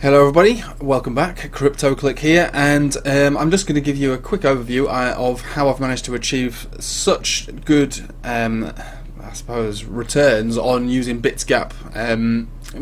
Hello everybody, welcome back. CryptoClick here, and I'm just going to give you a quick overview of how I've managed to achieve such good, I suppose, returns on using Bitsgap.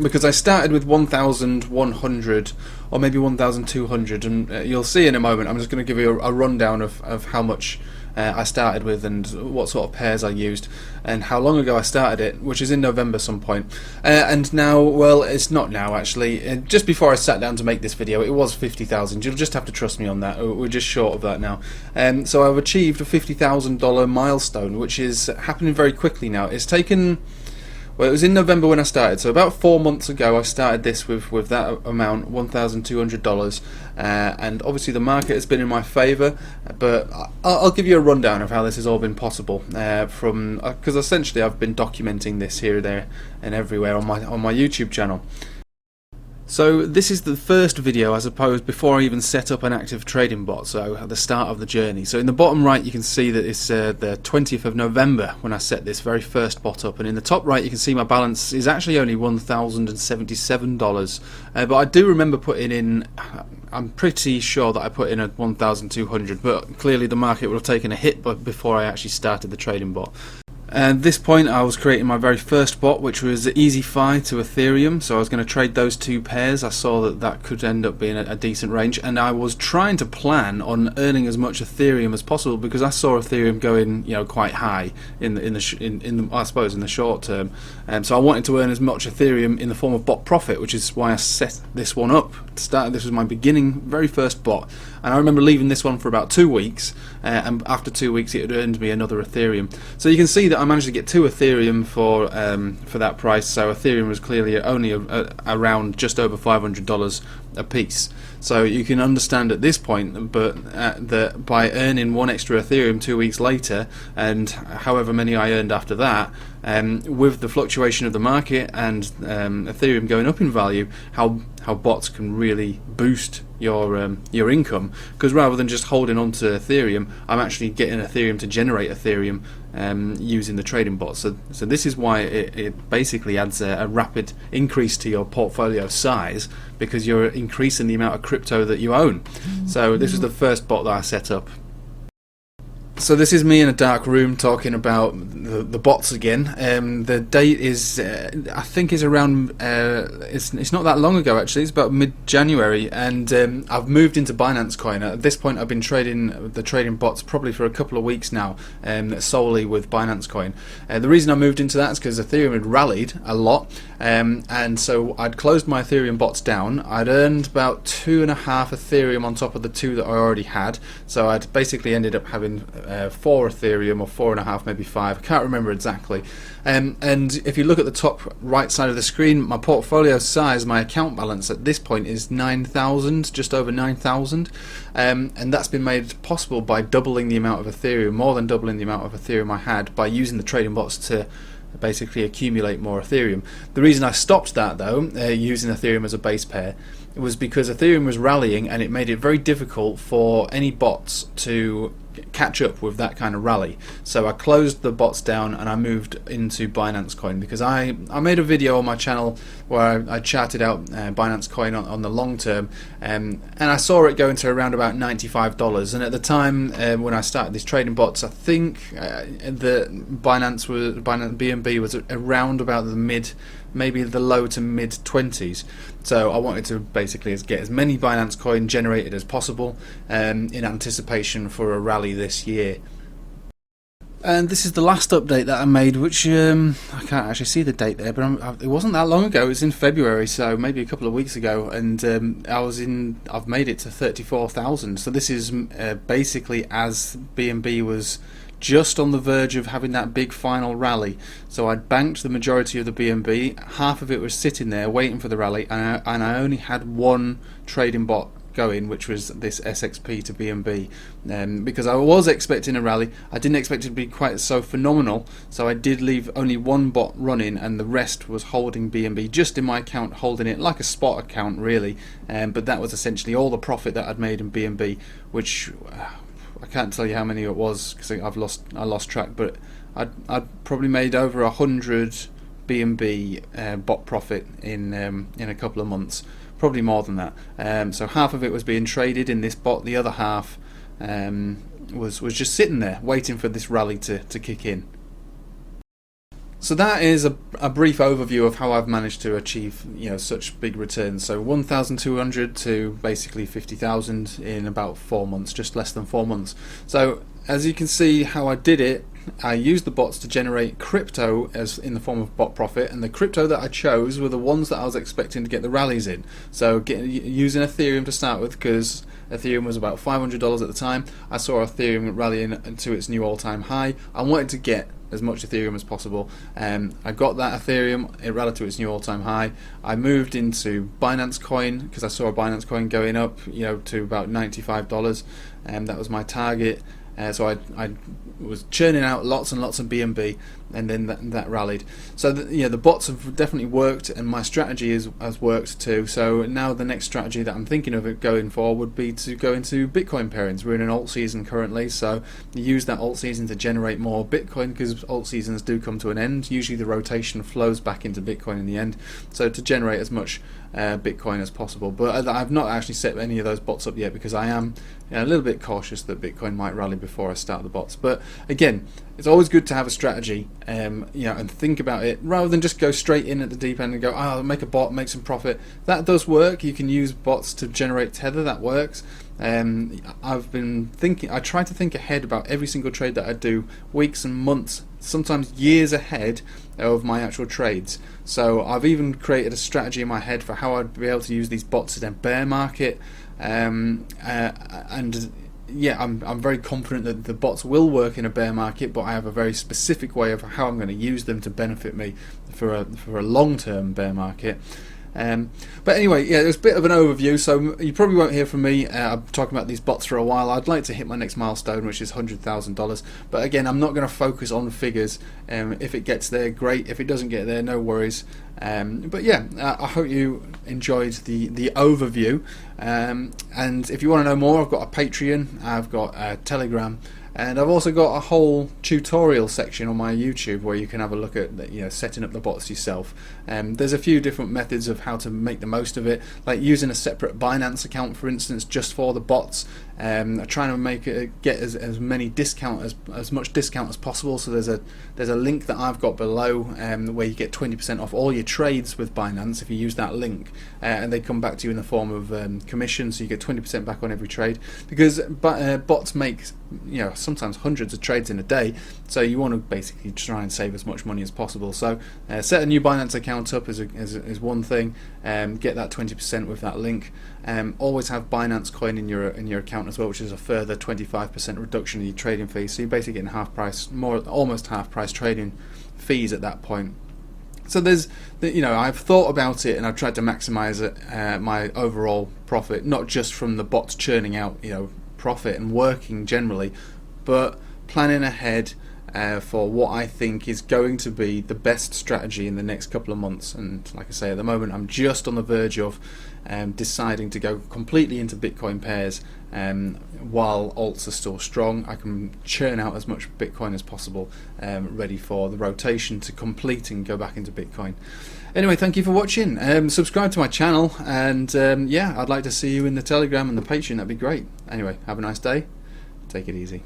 Because I started with 1,100 or maybe 1,200, and you'll see in a moment. I'm just going to give you a rundown of how much I started with and what sort of pairs I used and how long ago I started it, which is in November some point. And now, well, it's not now actually. Just before I sat down to make this video, it was 50,000. You'll just have to trust me on that. We're just short of that now. So I've achieved a $50,000 milestone, which is happening very quickly now. It's taken... Well, it was in November when I started, so about 4 months ago I started this with that amount, $1,200, and obviously the market has been in my favour, but I'll give you a rundown of how this has all been possible, because essentially I've been documenting this here, there and everywhere on my YouTube channel. So this is the first video, I suppose, before I even set up an active trading bot, so at the start of the journey. So in the bottom right you can see that it's the 20th of November when I set this very first bot up, and in the top right you can see my balance is actually only $1,077, but I do remember putting in, I'm pretty sure that I put in a 1,200, but clearly the market would have taken a hit before I actually started the trading bot. At this point I was creating my very first bot, which was EasyFi to Ethereum, so I was going to trade those two pairs. I saw that could end up being a decent range, and I was trying to plan on earning as much Ethereum as possible because I saw Ethereum going, quite high in I suppose in the short term, so I wanted to earn as much Ethereum in the form of bot profit, which is why I set this one up. This was my very first bot, and I remember leaving this one for about 2 weeks, and after 2 weeks it had earned me another Ethereum. So you can see that I managed to get 2 Ethereum for that price. So Ethereum was clearly only around just over $500 a piece. So you can understand at this point, but that by earning 1 extra Ethereum 2 weeks later, and however many I earned after that, with the fluctuation of the market and Ethereum going up in value, how bots can really boost your income, because rather than just holding on to Ethereum, I'm actually getting Ethereum to generate Ethereum using the trading bot. So this is why it basically adds a rapid increase to your portfolio size, because you're increasing the amount of crypto that you own. So this was the first bot that I set up. So this is me in a dark room talking about the bots again. The date is, I think, is around. It's not that long ago actually. It's about mid-January, and I've moved into Binance Coin. At this point, I've been trading the trading bots probably for a couple of weeks now, solely with Binance Coin. The reason I moved into that is because Ethereum had rallied a lot, and so I'd closed my Ethereum bots down. I'd earned about 2.5 Ethereum on top of the 2 that I already had. So I'd basically ended up having 4 Ethereum, or 4.5, maybe 5, I can't remember exactly. And if you look at the top right side of the screen, my portfolio size, my account balance at this point is 9,000, just over 9,000, and that's been made possible by doubling the amount of Ethereum, more than doubling the amount of Ethereum I had, by using the trading bots to basically accumulate more Ethereum. The reason I stopped that though, using Ethereum as a base pair, was because Ethereum was rallying, and it made it very difficult for any bots to catch up with that kind of rally. So I closed the bots down and I moved into Binance Coin, because I made a video on my channel where I charted out Binance Coin on the long term, and I saw it going to around about $95, and at the time when I started these trading bots, I think the Binance BNB was around about maybe the low to mid 20s. So I wanted to basically get as many Binance Coin generated as possible in anticipation for a rally this year. And this is the last update that I made, which I can't actually see the date there, but it wasn't that long ago. It was in February, so maybe a couple of weeks ago, and I've made it to 34,000. So this is basically as BNB was just on the verge of having that big final rally. So I'd banked the majority of the BNB, half of it was sitting there waiting for the rally, and I only had 1 trading bot going, which was this SXP to BNB, because I was expecting a rally. I didn't expect it to be quite so phenomenal, so I did leave only 1 bot running, and the rest was holding BNB just in my account, holding it like a spot account really, but that was essentially all the profit that I'd made in BNB, which I can't tell you how many it was because I lost track, but I'd probably made over 100 BNB bot profit in a couple of months probably more than that. So half of it was being traded in this bot, the other half was just sitting there waiting for this rally to kick in. So that is a brief overview of how I've managed to achieve, such big returns. So 1,200 to basically 50,000 in about 4 months, just less than 4 months. So as you can see how I did it, I used the bots to generate crypto as in the form of bot profit, and the crypto that I chose were the ones that I was expecting to get the rallies in. So using Ethereum to start with, because Ethereum was about $500 at the time. I saw Ethereum rallying to its new all-time high. I wanted to get as much Ethereum as possible. I got that Ethereum, it rallied to its new all-time high. I moved into Binance Coin because I saw a Binance Coin going up, to about $95, and that was my target. So I was churning out lots and lots of BNB, and then that rallied. So the bots have definitely worked, and my strategy has worked too. So now the next strategy that I'm thinking of going for would be to go into Bitcoin pairings. We're in an alt season currently, so you use that alt season to generate more Bitcoin, because alt seasons do come to an end. Usually the rotation flows back into Bitcoin in the end, so to generate as much Bitcoin as possible. But I've not actually set any of those bots up yet, because I am a little bit cautious that Bitcoin might rally before I start the bots. But again, it's always good to have a strategy, and think about it rather than just go straight in at the deep end and go, I'll make a bot, make some profit. That does work. You can use bots to generate tether. That works. I've been thinking. I try to think ahead about every single trade that I do, weeks and months, sometimes years ahead of my actual trades. So I've even created a strategy in my head for how I'd be able to use these bots in a bear market, and yeah, I'm very confident that the bots will work in a bear market, but I have a very specific way of how I'm going to use them to benefit me for a long-term bear market. But anyway, yeah, it was a bit of an overview, so you probably won't hear from me. I'm talking about these bots for a while. I'd like to hit my next milestone, which is $100,000. But again, I'm not going to focus on figures. If it gets there, great. If it doesn't get there, no worries. But yeah, I hope you enjoyed the overview. And if you want to know more, I've got a Patreon, I've got a Telegram, and I've also got a whole tutorial section on my YouTube where you can have a look at setting up the bots yourself. There's a few different methods of how to make the most of it, like using a separate Binance account, for instance, just for the bots. Trying to get as much discount as possible. So there's a link that I've got below where you get 20% off all your trades with Binance if you use that link, and they come back to you in the form of commission, so you get 20% back on every trade, because bots make sometimes hundreds of trades in a day, so you want to basically try and save as much money as possible. So set a new Binance account up is one thing, get that 20% with that link. Always have Binance Coin in your account as well, which is a further 25% reduction in your trading fees. So you're basically getting almost half price trading fees at that point. So I've thought about it, and I've tried to maximize my overall profit, not just from the bots churning out profit and working generally, but planning ahead for what I think is going to be the best strategy in the next couple of months. And like I say, at the moment I'm just on the verge of deciding to go completely into Bitcoin pairs. While alts are still strong, I can churn out as much Bitcoin as possible, ready for the rotation to complete and go back into Bitcoin. Anyway, thank you for watching. Subscribe to my channel, and yeah, I'd like to see you in the Telegram and the Patreon. That'd be great. Anyway, have a nice day. Take it easy.